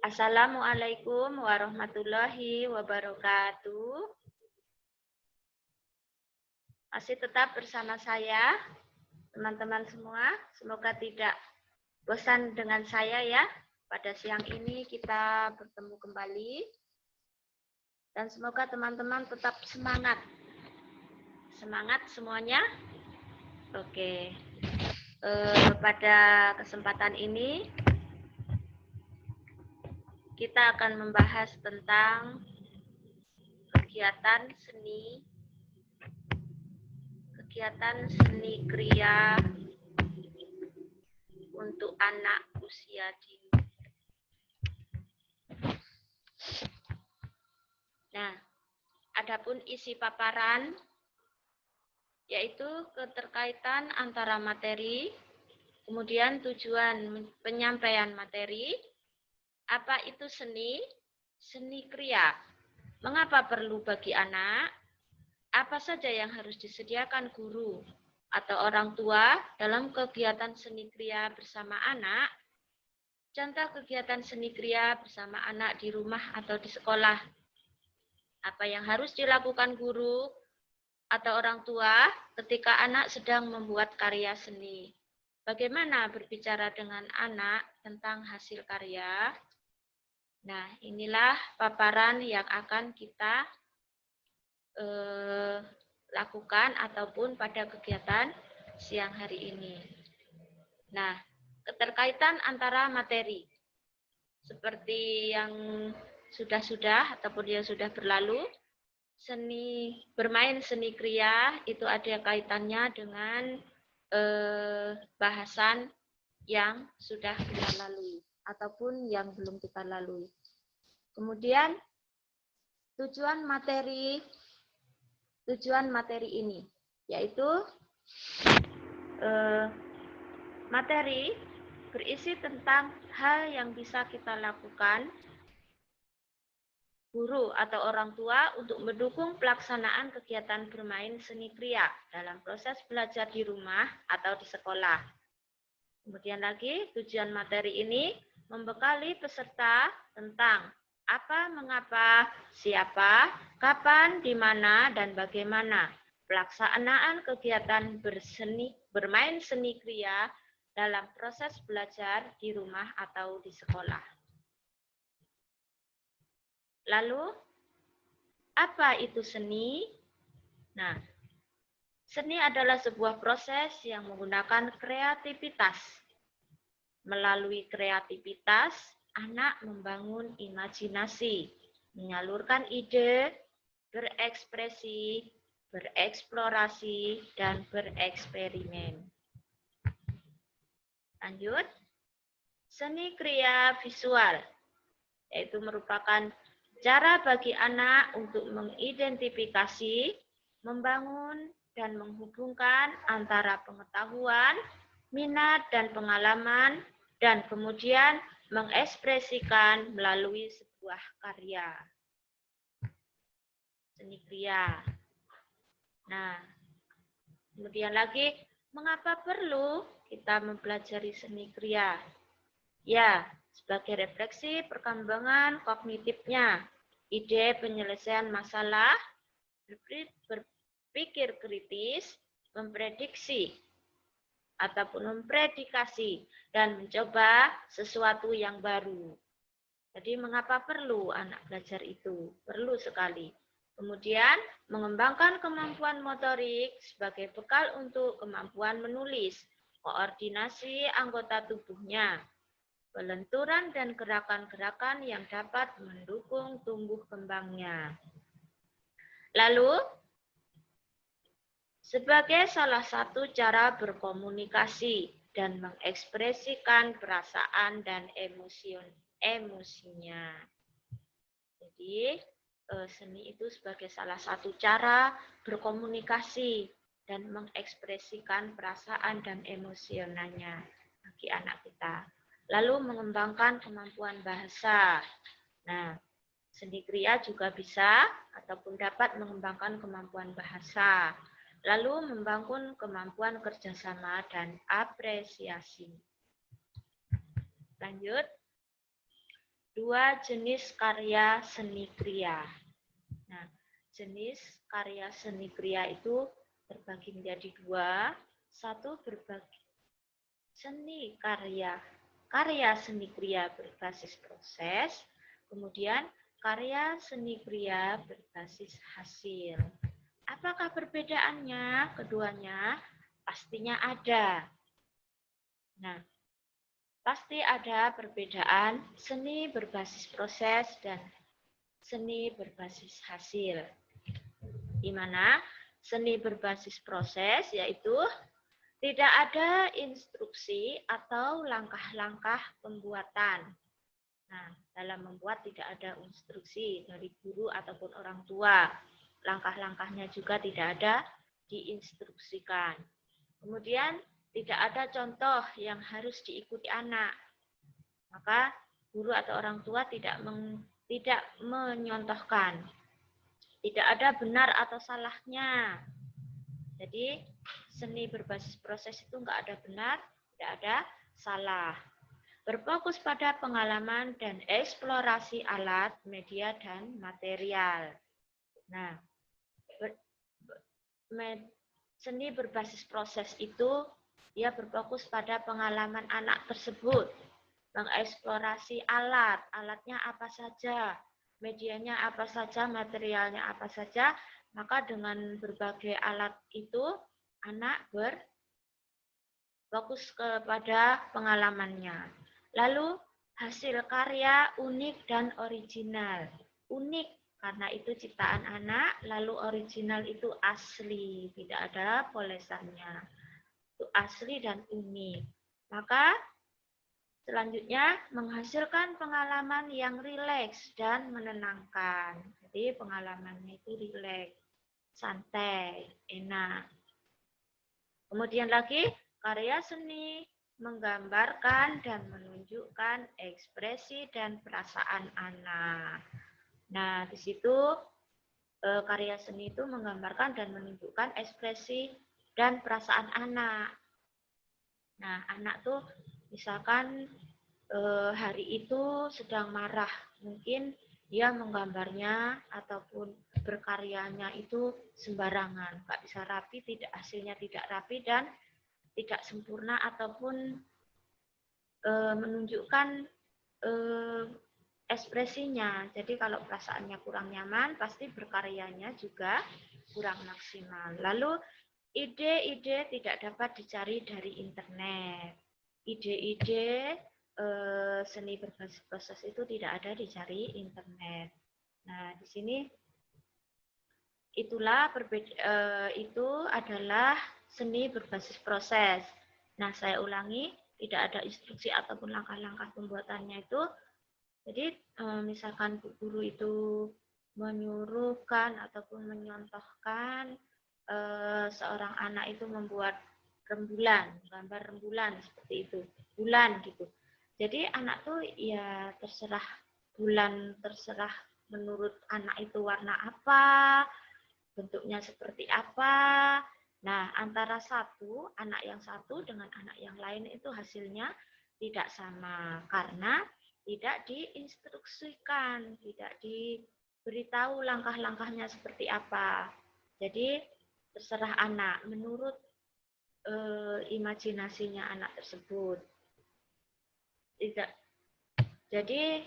Assalamualaikum warahmatullahi wabarakatuh. Masih tetap bersama saya, teman-teman semua. Semoga tidak bosan dengan saya ya. Pada siang ini kita bertemu kembali. Dan semoga teman-teman tetap semangat. Semangat semuanya. Oke. Pada kesempatan ini kita akan membahas tentang kegiatan seni kriya untuk anak usia dini. Nah, adapun isi paparan yaitu keterkaitan antara materi, kemudian tujuan penyampaian materi, apa itu seni kriya, mengapa perlu bagi anak, apa saja yang harus disediakan guru atau orang tua dalam kegiatan seni kriya bersama anak, contoh kegiatan seni kriya bersama anak di rumah atau di sekolah, apa yang harus dilakukan guru atau orang tua ketika anak sedang membuat karya seni. Bagaimana berbicara dengan anak tentang hasil karya? Nah, inilah paparan yang akan kita lakukan ataupun pada kegiatan siang hari ini. Nah, keterkaitan antara materi. Seperti yang sudah ataupun yang sudah berlalu, bermain seni kriya itu ada kaitannya dengan bahasan yang sudah kita lalui ataupun yang belum kita lalui. Kemudian tujuan materi ini yaitu materi berisi tentang hal yang bisa kita lakukan guru atau orang tua untuk mendukung pelaksanaan kegiatan bermain seni kriya dalam proses belajar di rumah atau di sekolah. Kemudian lagi, tujuan materi ini membekali peserta tentang apa, mengapa, siapa, kapan, di mana, dan bagaimana pelaksanaan kegiatan bermain seni kriya dalam proses belajar di rumah atau di sekolah. Lalu, apa itu seni? Nah, seni adalah sebuah proses yang menggunakan kreativitas. Melalui kreativitas, anak membangun imajinasi, menyalurkan ide, berekspresi, bereksplorasi, dan bereksperimen. Lanjut, seni kriya visual, yaitu merupakan cara bagi anak untuk mengidentifikasi, membangun, dan menghubungkan antara pengetahuan, minat, dan pengalaman, dan kemudian mengekspresikan melalui sebuah karya. Seni kriya. Nah, kemudian lagi, mengapa perlu kita mempelajari seni kriya? Ya, sebagai refleksi perkembangan kognitifnya, ide penyelesaian masalah, berpikir kritis, memprediksi, ataupun mempredikasi, dan mencoba sesuatu yang baru. Jadi mengapa perlu anak belajar itu? Perlu sekali. Kemudian mengembangkan kemampuan motorik sebagai bekal untuk kemampuan menulis, koordinasi anggota tubuhnya, pelenturan dan gerakan-gerakan yang dapat mendukung tumbuh kembangnya. Lalu, sebagai salah satu cara berkomunikasi dan mengekspresikan perasaan dan emosinya. Jadi, seni itu sebagai salah satu cara berkomunikasi dan mengekspresikan perasaan dan emosionalnya bagi anak kita. Lalu mengembangkan kemampuan bahasa. Nah, seni kriya juga bisa ataupun dapat mengembangkan kemampuan bahasa. Lalu membangun kemampuan kerjasama dan apresiasi. Lanjut. dua jenis karya seni kriya. Nah, jenis karya seni kriya itu terbagi menjadi dua. Satu berbagi seni karya seni kriya berbasis proses, kemudian karya seni kriya berbasis hasil. Apakah perbedaannya? Keduanya pastinya ada. Nah, pasti ada perbedaan seni berbasis proses dan seni berbasis hasil. Di mana seni berbasis proses yaitu tidak ada instruksi atau langkah-langkah pembuatan. Nah, dalam membuat tidak ada instruksi dari guru ataupun orang tua. Langkah-langkahnya juga tidak ada diinstruksikan. Kemudian tidak ada contoh yang harus diikuti anak. Maka guru atau orang tua tidak menyontohkan. Tidak ada benar atau salahnya. Jadi seni berbasis proses itu enggak ada benar, tidak ada salah. Berfokus pada pengalaman dan eksplorasi alat, media, dan material. Nah, seni berbasis proses itu dia berfokus pada pengalaman anak tersebut, mengeksplorasi alat, alatnya apa saja, medianya apa saja, materialnya apa saja, maka dengan berbagai alat itu anak berfokus kepada pengalamannya. Lalu hasil karya unik dan original. Unik karena itu ciptaan anak, lalu original itu asli, tidak ada polesannya. Itu asli dan unik. Maka selanjutnya menghasilkan pengalaman yang rileks dan menenangkan. Jadi pengalamannya itu rileks, santai, enak. Kemudian lagi karya seni menggambarkan dan menunjukkan ekspresi dan perasaan anak. Nah, di situ karya seni itu menggambarkan dan menunjukkan ekspresi dan perasaan anak. Nah, anak tuh misalkan hari itu sedang marah, mungkin dia menggambarnya ataupun berkaryanya itu sembarangan, nggak bisa rapi, tidak hasilnya tidak rapi dan tidak sempurna ataupun menunjukkan ekspresinya. Jadi kalau perasaannya kurang nyaman, pasti berkaryanya juga kurang maksimal. Lalu ide-ide tidak dapat dicari dari internet. Ide-ide seni berbasis proses itu tidak ada dicari internet. Nah, di sini itulah itu adalah seni berbasis proses. Nah, saya ulangi, tidak ada instruksi ataupun langkah-langkah pembuatannya itu. Jadi, misalkan Bu Guru itu menyuruhkan ataupun menyontohkan seorang anak itu membuat rembulan, gambar rembulan seperti itu, bulan gitu. Jadi anak tuh ya terserah bulan, terserah menurut anak itu warna apa, bentuknya seperti apa. Nah, antara anak yang satu dengan anak yang lain itu hasilnya tidak sama karena tidak diinstruksikan, tidak diberitahu langkah-langkahnya seperti apa. Jadi terserah anak menurut imajinasinya anak tersebut. Tidak. Jadi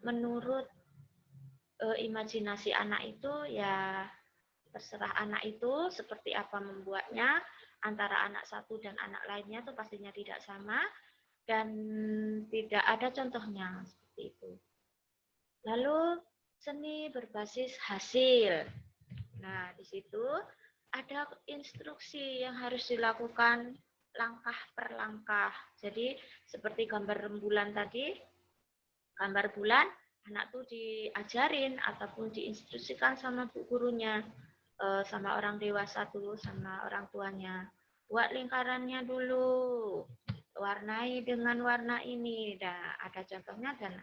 menurut imajinasi anak itu ya terserah anak itu seperti apa membuatnya, antara anak satu dan anak lainnya itu pastinya tidak sama dan tidak ada contohnya seperti itu. Lalu seni berbasis hasil. Nah, di situ ada instruksi yang harus dilakukan langkah per langkah. Jadi seperti gambar rembulan tadi, gambar bulan, anak tuh diajarin ataupun diinstruksikan sama bu gurunya, sama orang dewasa tuh, sama orang tuanya. Buat lingkarannya dulu, warnai dengan warna ini. Nah, ada contohnya dan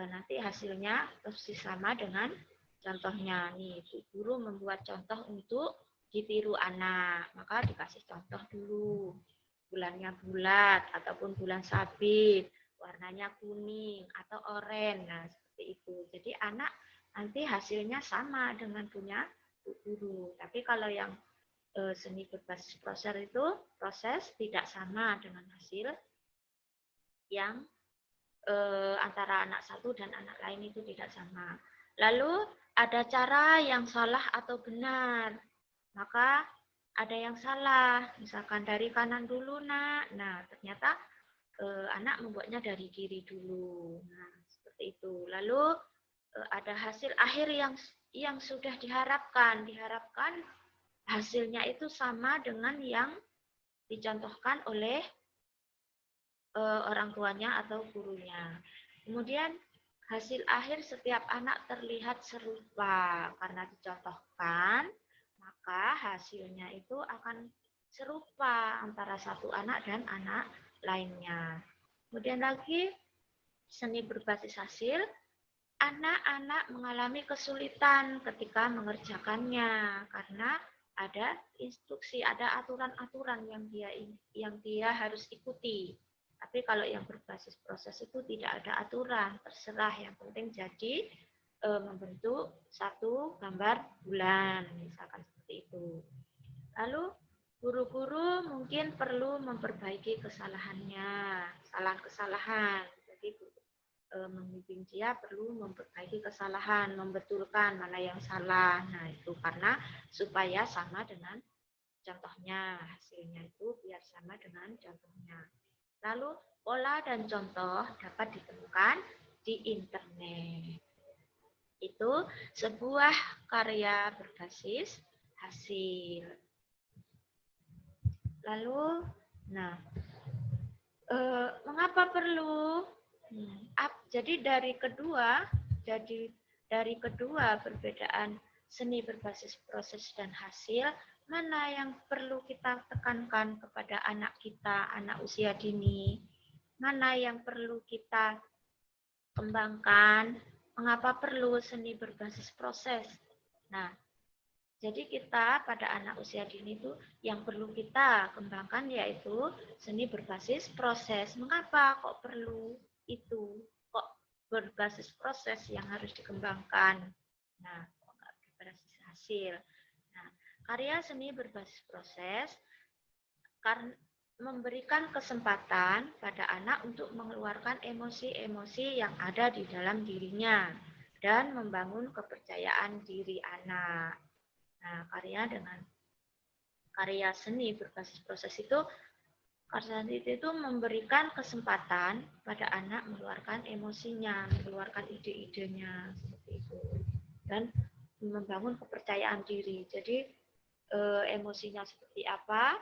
nanti hasilnya persis sama dengan contohnya. Nih, bu guru membuat contoh untuk ditiru anak, maka dikasih contoh dulu. Bulannya bulat ataupun bulan sabit, warnanya kuning atau oranye. Nah, seperti itu. Jadi anak nanti hasilnya sama dengan punya guru. Tapi kalau yang seni berbasis proses tidak sama dengan hasil yang antara anak satu dan anak lain itu tidak sama. Lalu ada cara yang salah atau benar. Maka ada yang salah, misalkan dari kanan dulu nak. Nah, ternyata anak membuatnya dari kiri dulu. Nah, seperti itu. Lalu ada hasil akhir yang sudah diharapkan. Diharapkan hasilnya itu sama dengan yang dicontohkan oleh orang tuanya atau gurunya. Kemudian hasil akhir setiap anak terlihat serupa karena dicontohkan, maka hasilnya itu akan serupa antara satu anak dan anak lainnya. Kemudian lagi seni berbasis hasil, anak-anak mengalami kesulitan ketika mengerjakannya karena ada instruksi, ada aturan-aturan yang dia harus ikuti. Tapi kalau yang berbasis proses itu tidak ada aturan, terserah, yang penting jadi membentuk satu gambar bulan, misalkan seperti itu. Lalu guru-guru mungkin perlu memperbaiki kesalahannya, kesalahan-kesalahan. Jadi membimbing dia perlu memperbaiki kesalahan, membetulkan mana yang salah. Nah, itu karena supaya sama dengan contohnya, hasilnya itu biar sama dengan contohnya. Lalu pola dan contoh dapat ditemukan di internet. Itu sebuah karya berbasis hasil. Lalu, nah, mengapa perlu? Jadi dari kedua perbedaan seni berbasis proses dan hasil, mana yang perlu kita tekankan kepada anak kita, anak usia dini? Mana yang perlu kita kembangkan? Mengapa perlu seni berbasis proses? Nah, jadi kita pada anak usia dini itu yang perlu kita kembangkan yaitu seni berbasis proses. Mengapa kok perlu itu? Kok berbasis proses yang harus dikembangkan? Nah, kok nggak berbasis hasil? Nah, karya seni berbasis proses karena memberikan kesempatan pada anak untuk mengeluarkan emosi-emosi yang ada di dalam dirinya dan membangun kepercayaan diri anak. Nah, karya seni berbasis proses itu memberikan kesempatan pada anak mengeluarkan emosinya, mengeluarkan ide-idenya seperti itu, dan membangun kepercayaan diri. Jadi emosinya seperti apa,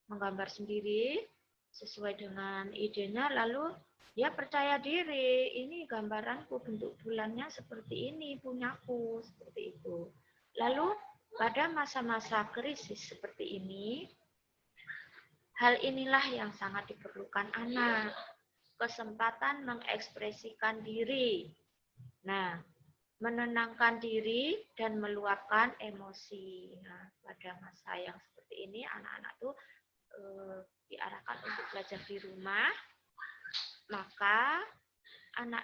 menggambar sendiri sesuai dengan idenya, lalu dia percaya diri, ini gambaranku, bentuk bulannya seperti ini, punyaku, seperti itu. Lalu pada masa-masa krisis seperti ini, hal inilah yang sangat diperlukan anak, kesempatan mengekspresikan diri. Nah, menenangkan diri dan meluapkan emosi. Nah, pada masa yang seperti ini, anak-anak tuh diarahkan untuk belajar di rumah, maka anak-anak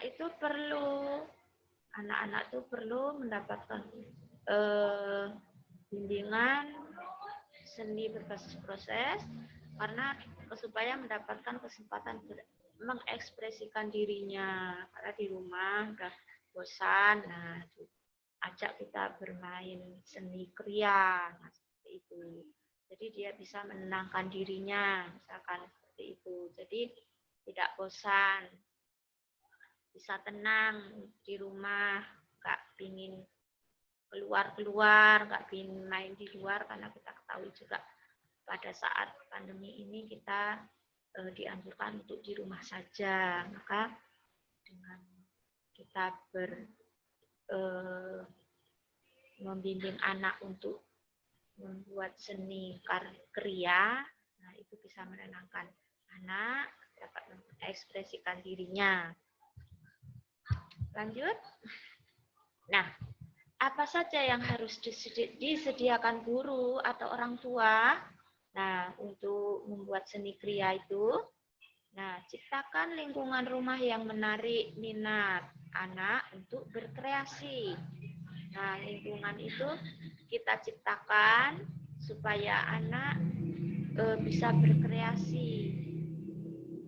itu perlu mendapatkan bimbingan seni berbasis proses karena supaya mendapatkan kesempatan mengekspresikan dirinya, karena di rumah udah bosan. Nah, ajak kita bermain seni kriya, nah, seperti itu. Jadi dia bisa menenangkan dirinya, misalkan seperti itu. Jadi tidak bosan, bisa tenang di rumah, nggak pingin keluar, nggak pingin main di luar, karena kita ketahui juga pada saat pandemi ini kita dianjurkan untuk di rumah saja. Maka dengan kita membimbing anak untuk membuat seni kriya, nah itu bisa menenangkan anak, dapat mengekspresikan dirinya. Lanjut. Nah, apa saja yang harus disediakan guru atau orang tua? Nah, untuk membuat seni kriya itu, Nah, ciptakan lingkungan rumah yang menarik minat anak untuk berkreasi. Nah, lingkungan itu kita ciptakan supaya anak bisa berkreasi.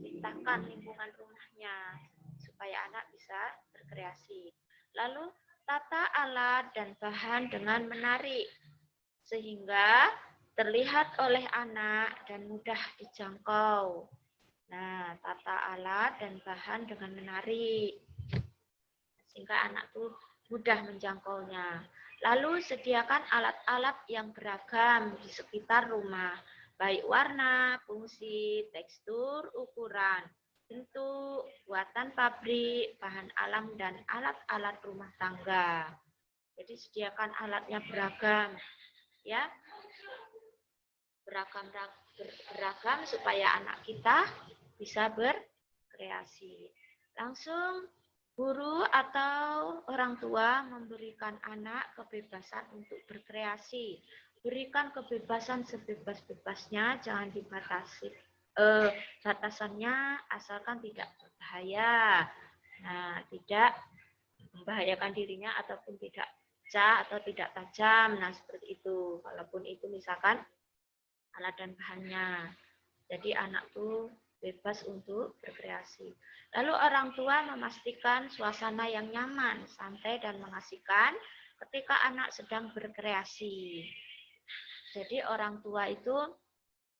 Ciptakan lingkungan rumahnya supaya anak bisa berkreasi. Lalu tata alat dan bahan dengan menarik sehingga terlihat oleh anak dan mudah dijangkau. Nah, tata alat dan bahan dengan menarik sehingga anak tuh mudah menjangkaunya. Lalu sediakan alat-alat yang beragam di sekitar rumah, baik warna, fungsi, tekstur, ukuran, bentuk, buatan pabrik, bahan alam, dan alat-alat rumah tangga. Jadi sediakan alatnya beragam, ya, beragam supaya anak kita bisa berkreasi. Langsung guru atau orang tua memberikan anak kebebasan untuk berkreasi. Berikan kebebasan sebebas-bebasnya, jangan dibatasi. Batasannya asalkan tidak berbahaya. Nah, tidak membahayakan dirinya ataupun tidak pecah atau tidak tajam. Nah, seperti itu. Walaupun itu misalkan alat dan bahannya. Jadi anak tuh bebas untuk berkreasi. Lalu orang tua memastikan suasana yang nyaman, santai, dan mengasihkan ketika anak sedang berkreasi. Jadi orang tua itu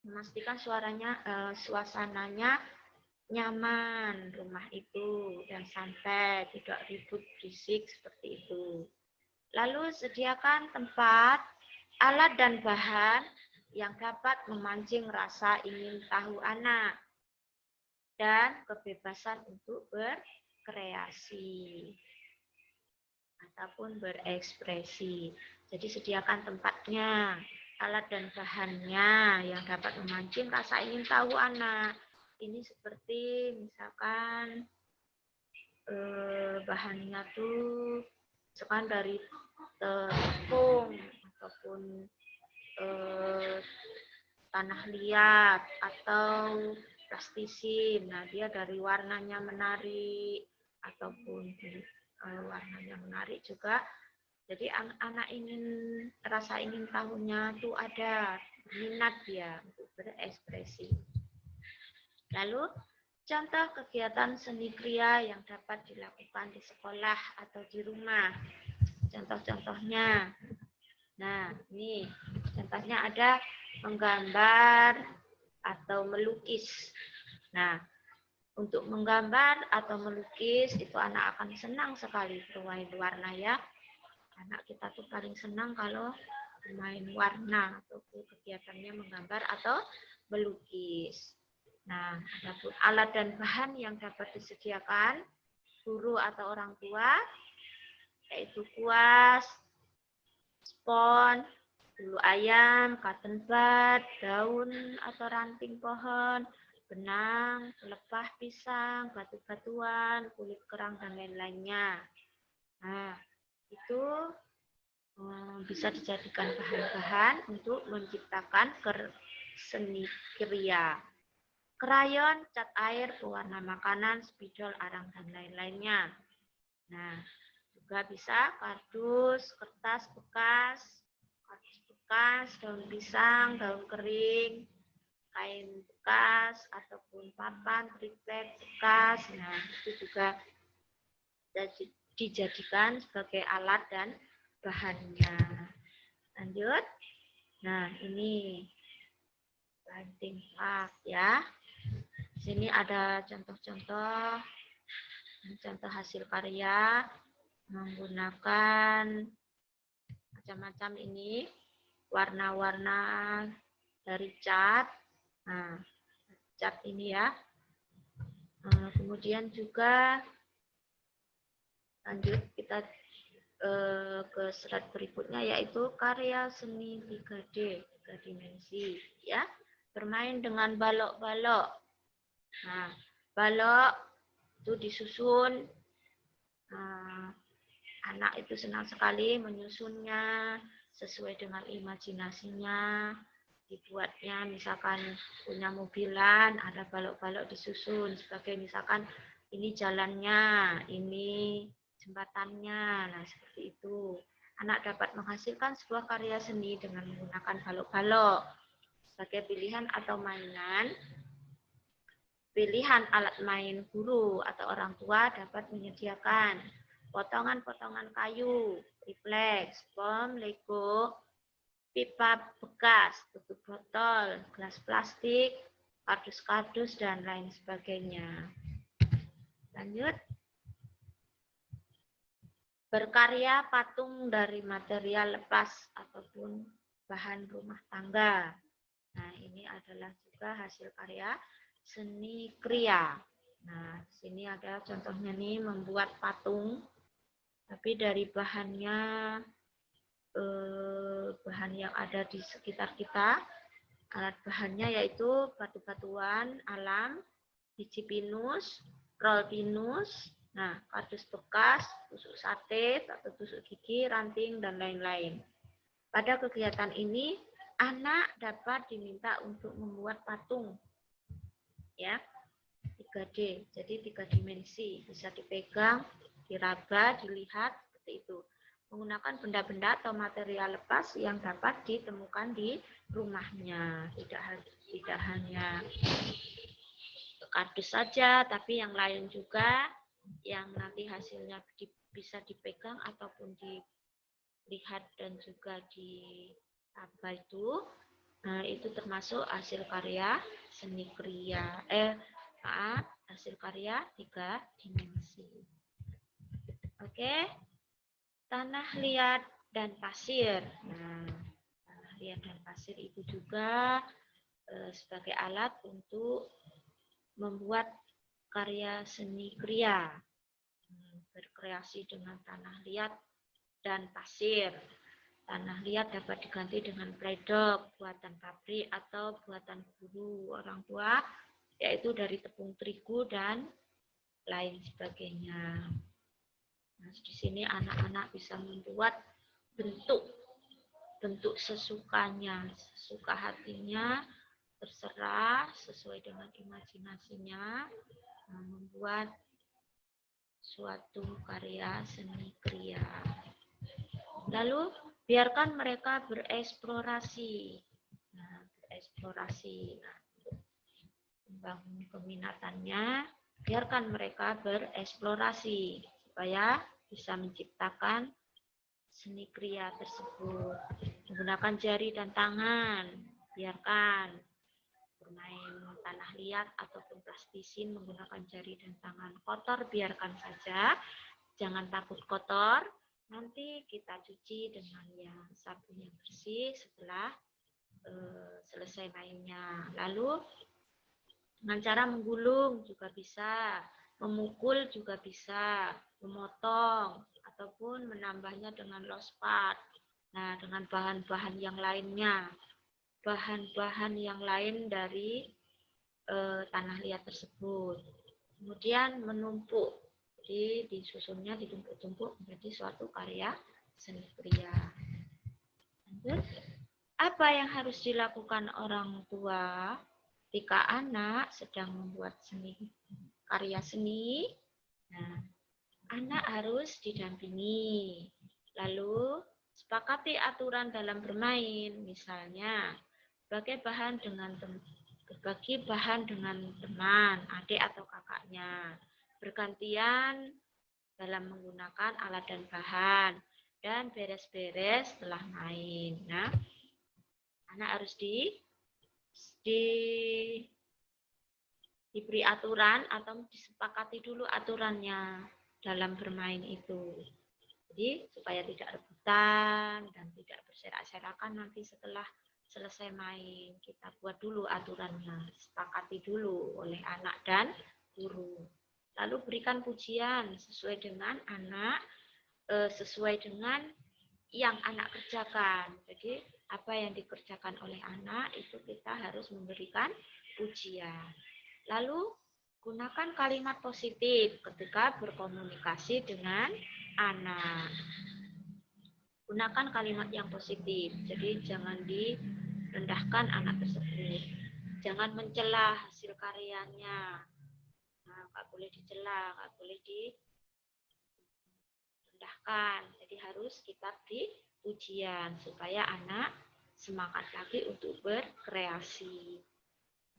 memastikan suasananya nyaman rumah itu dan santai, tidak ribut berisik seperti itu. Lalu sediakan tempat, alat dan bahan yang dapat memancing rasa ingin tahu anak dan kebebasan untuk berkreasi ataupun berekspresi. Jadi sediakan tempatnya, alat dan bahannya yang dapat memancing rasa ingin tahu anak. Ini seperti misalkan bahannya tuh misalkan dari tepung ataupun tanah liat atau plastisin. Nah, dia dari warnanya menarik ataupun warnanya menarik juga. Jadi anak rasa ingin tahunya tuh ada, minat dia untuk berekspresi. Lalu contoh kegiatan seni kria yang dapat dilakukan di sekolah atau di rumah. Contoh-contohnya. Nah, ini contohnya ada menggambar atau melukis. Nah, untuk menggambar atau melukis itu anak akan senang sekali bermain warna ya. Anak kita tuh paling senang kalau bermain warna atau kegiatannya menggambar atau melukis. Nah, ada alat dan bahan yang dapat disediakan guru atau orang tua yaitu kuas, spons, bulu ayam, cotton bud, daun atau ranting pohon, benang, pelepah pisang, batu-batuan, kulit kerang, dan lain-lainnya. Nah, itu bisa dijadikan bahan-bahan untuk menciptakan seni kria. Krayon, cat air, pewarna makanan, spidol, arang, dan lain-lainnya. Nah, juga bisa kardus, kertas bekas, daun pisang, daun kering, kain bekas, ataupun papan, triplek bekas. Nah, itu juga dijadikan sebagai alat dan bahannya. Lanjut. Nah, ini banting pak ya. Di sini ada contoh-contoh hasil karya menggunakan macam-macam ini warna-warna dari cat. Nah, cat ini ya. Kemudian juga lanjut kita ke slide berikutnya yaitu karya seni 3D, 3 dimensi ya. Bermain dengan balok-balok. Nah, balok itu disusun. Anak itu senang sekali menyusunnya sesuai dengan imajinasinya. dibuatnya misalkan punya mobilan, ada balok-balok disusun sebagai misalkan ini jalannya, ini jembatannya. Nah, seperti itu. Anak dapat menghasilkan sebuah karya seni dengan menggunakan balok-balok sebagai pilihan atau mainan. Pilihan alat main guru atau orang tua dapat menyediakan potongan-potongan kayu, tripleks, bom, lego, pipa bekas, tutup botol, gelas plastik, kardus-kardus, dan lain sebagainya. Lanjut. Berkarya patung dari material lepas ataupun bahan rumah tangga. Nah, ini adalah juga hasil karya seni kriya. Nah, sini ada contohnya nih, membuat patung, tapi dari bahannya bahan yang ada di sekitar kita. Alat bahannya yaitu batu-batuan alam, biji pinus, roll pinus, nah kardus bekas, tusuk sate atau tusuk gigi, ranting, dan lain-lain. Pada kegiatan ini, anak dapat diminta untuk membuat patung, ya, 3D, jadi 3 dimensi, bisa dipegang, diraba, dilihat, seperti itu. Menggunakan benda-benda atau material lepas yang dapat ditemukan di rumahnya, tidak hanya kardus saja, tapi yang lain juga yang nanti hasilnya bisa dipegang ataupun dilihat dan juga diraba itu termasuk hasil karya seni kriya. Hasil karya 3 dimensi. Oke. Tanah liat dan pasir. Nah, tanah liat dan pasir itu juga sebagai alat untuk membuat karya seni kriya. Berkreasi dengan tanah liat dan pasir. Tanah liat dapat diganti dengan pledok, buatan pabrik atau buatan guru orang tua, yaitu dari tepung terigu dan lain sebagainya. Nah, di sini anak-anak bisa membuat bentuk sesukanya, sesuka hatinya, terserah sesuai dengan imajinasinya, membuat suatu karya seni kriya. Lalu biarkan mereka bereksplorasi. Nah, bereksplorasi. Nah, membangun keminatannya, biarkan mereka bereksplorasi supaya bisa menciptakan seni kriya tersebut. Menggunakan jari dan tangan, biarkan bermain tanah liat ataupun plastisin menggunakan jari dan tangan. Kotor biarkan saja, jangan takut kotor. Nanti kita cuci dengan yang sabun yang bersih setelah selesai mainnya. Lalu dengan cara menggulung juga bisa, memukul juga bisa, memotong, ataupun menambahnya dengan lospat. Nah, dengan bahan-bahan yang lainnya. Bahan-bahan yang lain dari tanah liat tersebut. Kemudian menumpuk. Jadi disusunnya ditumpuk-tumpuk menjadi suatu karya seni kriya. Lanjut. Apa yang harus dilakukan orang tua ketika anak sedang membuat karya seni? Nah, anak harus didampingi. Lalu sepakati aturan dalam bermain, misalnya berbagi bahan dengan teman, adik atau kakaknya, bergantian dalam menggunakan alat dan bahan, dan beres-beres setelah main. Nah, anak harus diberi aturan atau disepakati dulu aturannya dalam bermain itu. Jadi supaya tidak rebutan dan tidak berserak-serakan nanti setelah selesai main. Kita buat dulu aturannya, sepakati dulu oleh anak dan guru. Lalu berikan pujian sesuai dengan anak, sesuai dengan yang anak kerjakan. Jadi apa yang dikerjakan oleh anak itu kita harus memberikan pujian. Lalu gunakan kalimat positif ketika berkomunikasi dengan anak. Gunakan kalimat yang positif. Jadi jangan rendahkan anak tersebut. Jangan mencela hasil karyanya. Nah, nggak boleh dicela, nggak boleh direndahkan. Jadi harus kita beri pujian supaya anak semangat lagi untuk berkreasi.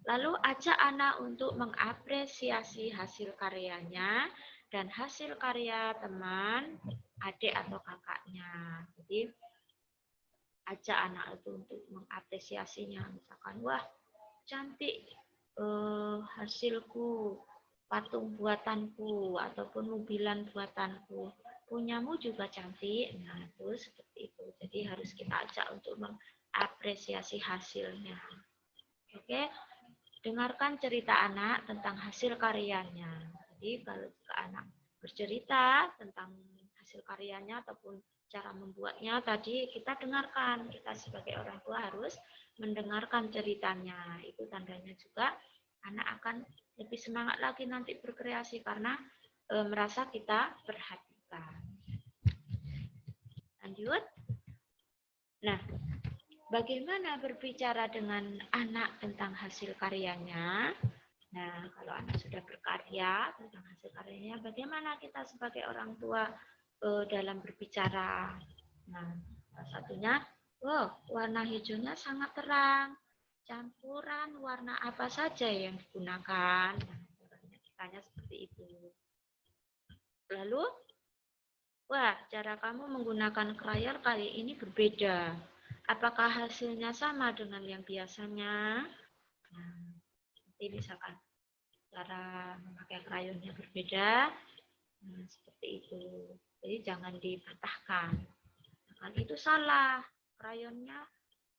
Lalu ajak anak untuk mengapresiasi hasil karyanya dan hasil karya teman, adik atau kakaknya. Jadi ajak anak itu untuk mengapresiasinya. Misalkan, wah cantik hasilku, patung buatanku, ataupun mobilan buatanku. Punyamu juga cantik. Nah, itu seperti itu. Jadi harus kita ajak untuk mengapresiasi hasilnya. Oke, dengarkan cerita anak tentang hasil karyanya. Jadi kalau anak bercerita tentang hasil karyanya ataupun cara membuatnya tadi kita dengarkan. Kita sebagai orang tua harus mendengarkan ceritanya. Itu tandanya juga anak akan lebih semangat lagi nanti berkreasi karena merasa kita perhatikan. Lanjut. Nah, bagaimana berbicara dengan anak tentang hasil karyanya? Nah, kalau anak sudah berkarya tentang hasil karyanya, bagaimana kita sebagai orang tua dalam berbicara? Nah, salah satunya, wow, warna hijaunya sangat terang. Campuran warna apa saja yang digunakan? Nah, ditanya seperti itu. Lalu, wah, cara kamu menggunakan krayon kali ini berbeda. Apakah hasilnya sama dengan yang biasanya? Nah, nanti misalkan cara memakai krayonnya berbeda, nah, seperti itu. Jadi jangan dipatahkan. Nah, itu salah. Krayonnya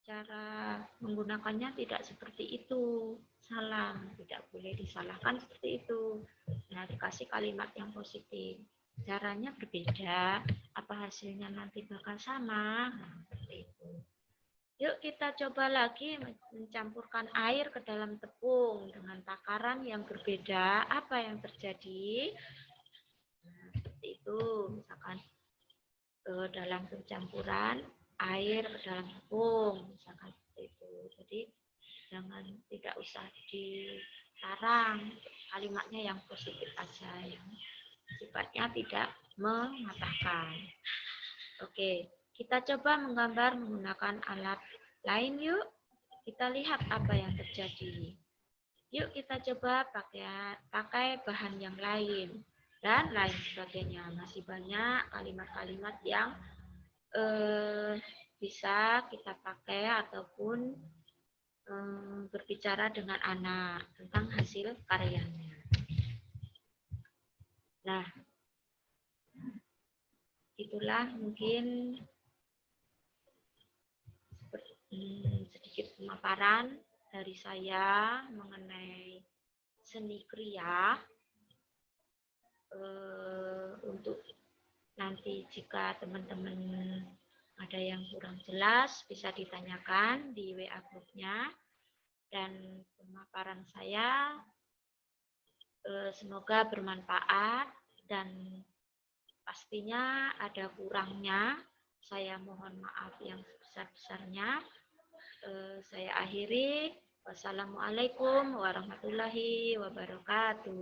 cara menggunakannya tidak seperti itu. Salah, tidak boleh disalahkan seperti itu. Nah, dikasih kalimat yang positif. Caranya berbeda, apa hasilnya nanti bakal sama. Nah, seperti itu. Yuk kita coba lagi mencampurkan air ke dalam tepung dengan takaran yang berbeda. Apa yang terjadi? Nah, seperti itu. Misalkan dalam pencampuran air ke dalam tepung, misalkan seperti itu. Jadi jangan, tidak usah dilarang, kalimatnya yang positif aja, yang sifatnya tidak mematahkan. Oke, kita coba menggambar menggunakan alat lain yuk. Kita lihat apa yang terjadi. Yuk kita coba pakai bahan yang lain dan lain sebagainya. Masih banyak kalimat-kalimat yang bisa kita pakai ataupun berbicara dengan anak tentang hasil karyanya. Nah, itulah mungkin sedikit pemaparan dari saya mengenai seni kriya. Untuk nanti jika teman-teman ada yang kurang jelas bisa ditanyakan di WA grupnya, dan pemaparan saya semoga bermanfaat dan pastinya ada kurangnya. Saya mohon maaf yang sebesar-besarnya. Saya akhiri. Wassalamualaikum warahmatullahi wabarakatuh.